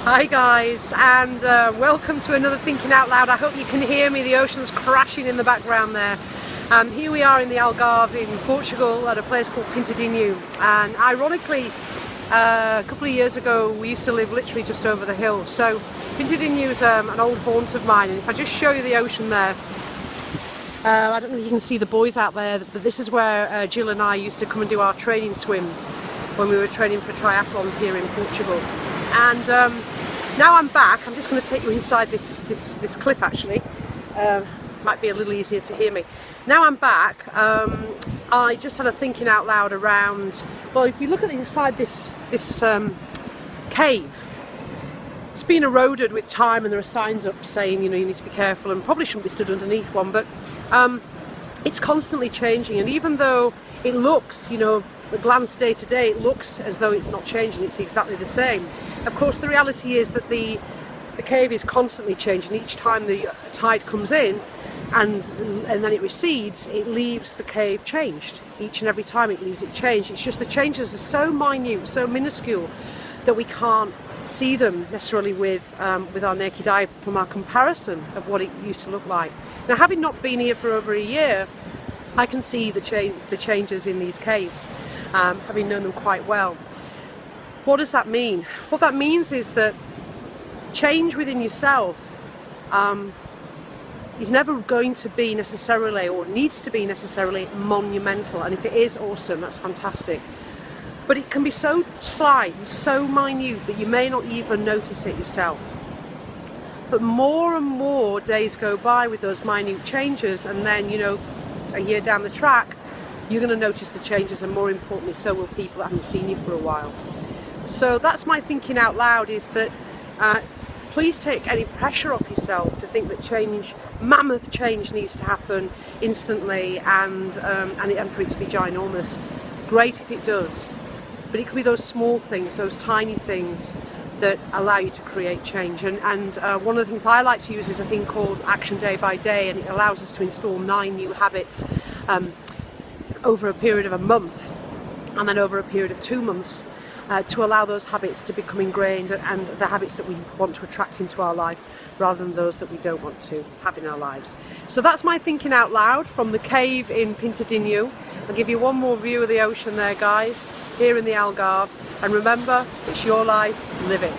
Hi guys, and welcome to another Thinking Out Loud. I hope you can hear me. The ocean's crashing in the background there. Here we are in the Algarve in Portugal at a place called Pintadinho, and ironically a couple of years ago we used to live literally just over the hill. So Pintadinho is an old haunt of mine, and if I just show you the ocean there, I don't know if you can see the boys out there, but this is where Jill and I used to come and do our training swims when we were training for triathlons here in Portugal. And now I'm back. I'm just going to take you inside this cliff actually. Might be a little easier to hear me. Now I'm back. I just had a thinking out loud around, well, if you look at inside this cave, it's been eroded with time, and there are signs up saying, you know, you need to be careful and probably shouldn't be stood underneath one, but it's constantly changing, and even though it looks, you know, a glance day to day, it looks as though it's not changing, it's exactly the same. Of course, the reality is that the cave is constantly changing. Each time the tide comes in and then it recedes, it leaves the cave changed. Each and every time it leaves it changed. It's just the changes are so minute, so minuscule, that we can't see them necessarily with our naked eye from our comparison of what it used to look like. Now, having not been here for over a year, I can see the changes in these caves, having known them quite well. What does that mean? What that means is that change within yourself is never going to be necessarily, or needs to be necessarily, monumental. And if it is, awesome, that's fantastic. But it can be so slight, so minute, that you may not even notice it yourself. But more and more days go by with those minute changes, and then, you know, a year down the track, you're going to notice the changes, and more importantly, so will people that haven't seen you for a while. So that's my thinking out loud, is that please take any pressure off yourself to think that change, mammoth change, needs to happen instantly and for it to be ginormous. Great if it does, but it could be those small things, those tiny things that allow you to create change. And one of the things I like to use is a thing called Action Day by Day, and it allows us to install 9 new habits over a period of a month, and then over a period of 2 months, to allow those habits to become ingrained, and the habits that we want to attract into our life rather than those that we don't want to have in our lives. So that's my thinking out loud from the cave in Pintadinho. I'll give you one more view of the ocean there, guys, here in the Algarve. And remember, it's your life, live it.